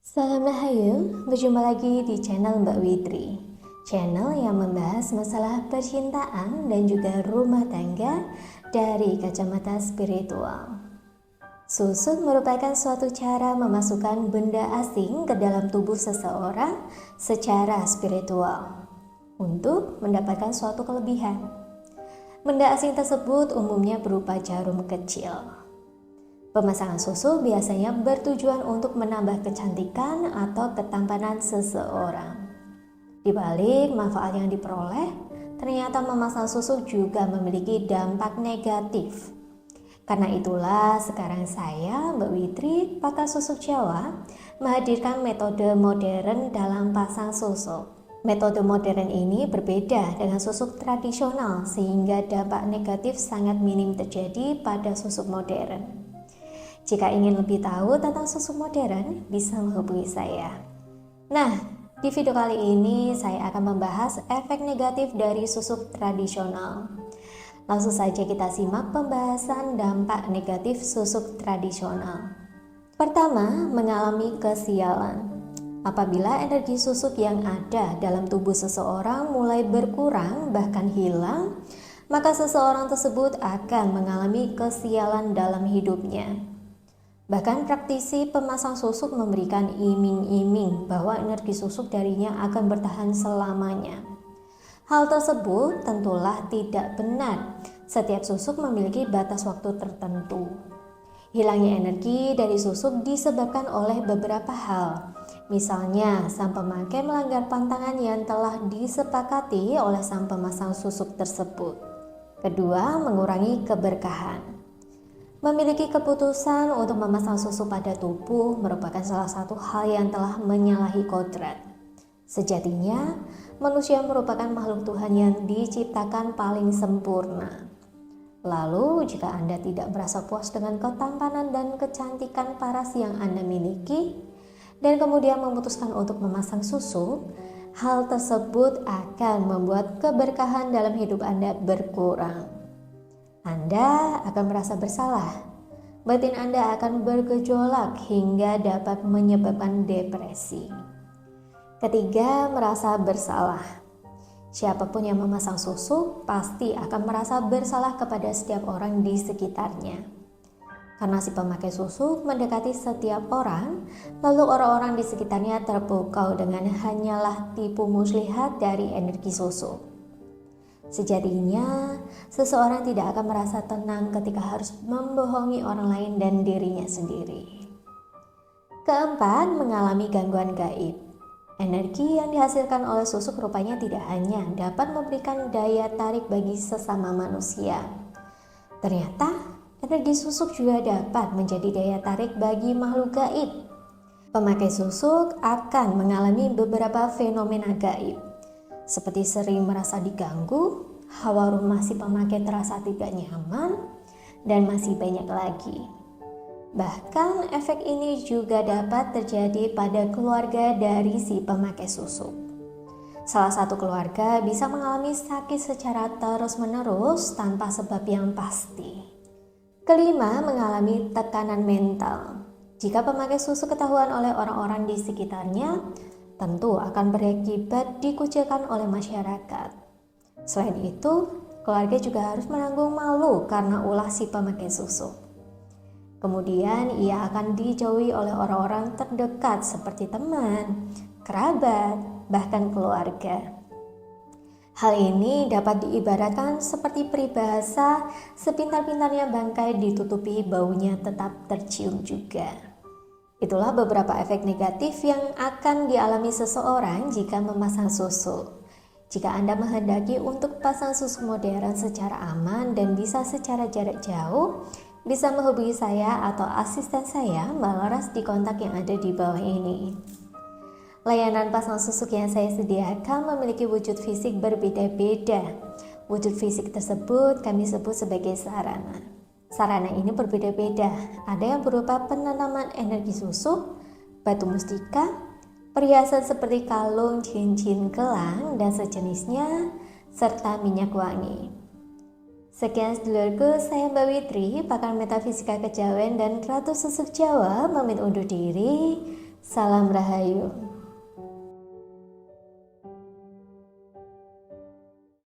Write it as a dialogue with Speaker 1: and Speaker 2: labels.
Speaker 1: Salam Rahayu, berjumpa lagi di channel Mbak Witri. Channel yang membahas masalah percintaan dan juga rumah tangga dari kacamata spiritual. Susuk merupakan suatu cara memasukkan benda asing ke dalam tubuh seseorang secara spiritual untuk mendapatkan suatu kelebihan. Benda asing tersebut umumnya berupa jarum kecil. Pemasangan susuk biasanya bertujuan untuk menambah kecantikan atau ketampanan seseorang. Di balik manfaat yang diperoleh, ternyata memasang susuk juga memiliki dampak negatif. Karena itulah sekarang saya, Mbak Witri, pakar susuk Jawa, menghadirkan metode modern dalam pasang susuk. Metode modern ini berbeda dengan susuk tradisional sehingga dampak negatif sangat minim terjadi pada susuk modern. Jika ingin lebih tahu tentang susuk modern, bisa menghubungi saya. Nah, di video kali ini saya akan membahas efek negatif dari susuk tradisional. Langsung saja kita simak pembahasan dampak negatif susuk tradisional. Pertama, mengalami kesialan. Apabila energi susuk yang ada dalam tubuh seseorang mulai berkurang bahkan hilang, maka seseorang tersebut akan mengalami kesialan dalam hidupnya. Bahkan praktisi pemasang susuk memberikan iming-iming bahwa energi susuk darinya akan bertahan selamanya. Hal tersebut tentulah tidak benar. Setiap susuk memiliki batas waktu tertentu. Hilangnya energi dari susuk disebabkan oleh beberapa hal. Misalnya, sang pemakai melanggar pantangan yang telah disepakati oleh sang pemasang susuk tersebut. Kedua, mengurangi keberkahan. Memiliki keputusan untuk memasang susuk pada tubuh merupakan salah satu hal yang telah menyalahi kodrat. Sejatinya, manusia merupakan makhluk Tuhan yang diciptakan paling sempurna. Lalu, jika Anda tidak merasa puas dengan ketampanan dan kecantikan paras yang Anda miliki, dan kemudian memutuskan untuk memasang susuk, hal tersebut akan membuat keberkahan dalam hidup Anda berkurang. Anda akan merasa bersalah. Batin Anda akan bergejolak hingga dapat menyebabkan depresi. Ketiga, merasa bersalah. Siapapun yang memasang susuk pasti akan merasa bersalah kepada setiap orang di sekitarnya. Karena si pemakai susuk mendekati setiap orang, lalu orang-orang di sekitarnya terpukau dengan hanyalah tipu muslihat dari energi susuk. Sejatinya, seseorang tidak akan merasa tenang ketika harus membohongi orang lain dan dirinya sendiri. Keempat, mengalami gangguan gaib. Energi yang dihasilkan oleh susuk rupanya tidak hanya dapat memberikan daya tarik bagi sesama manusia. Ternyata, energi susuk juga dapat menjadi daya tarik bagi makhluk gaib. Pemakai susuk akan mengalami beberapa fenomena gaib. Seperti sering merasa diganggu, hawa rumah si pemakai terasa tidak nyaman, dan masih banyak lagi. Bahkan efek ini juga dapat terjadi pada keluarga dari si pemakai susuk. Salah satu keluarga bisa mengalami sakit secara terus-menerus tanpa sebab yang pasti. Kelima, mengalami tekanan mental. Jika pemakai susuk ketahuan oleh orang-orang di sekitarnya, tentu akan berakibat dikucilkan oleh masyarakat. Selain itu, keluarga juga harus menanggung malu karena ulah si pemakai susuk. Kemudian ia akan dijauhi oleh orang-orang terdekat seperti teman, kerabat, bahkan keluarga. Hal ini dapat diibaratkan seperti peribahasa, sepintar-pintarnya bangkai ditutupi baunya tetap tercium juga. Itulah beberapa efek negatif yang akan dialami seseorang jika memasang susuk. Jika Anda menghendaki untuk pasang susuk modern secara aman dan bisa secara jarak jauh, bisa menghubungi saya atau asisten saya Mbak Laras di kontak yang ada di bawah ini. Layanan pasang susuk yang saya sediakan memiliki wujud fisik berbeda-beda. Wujud fisik tersebut kami sebut sebagai sarana. Sarana ini berbeda-beda, ada yang berupa penanaman energi susuk, batu mustika, perhiasan seperti kalung, cincin, gelang, dan sejenisnya, serta minyak wangi. Sekian sedulurku, saya Mbak Witri, pakar metafisika kejawen dan Ratu Susuk Jawa, pamit undur diri. Salam Rahayu.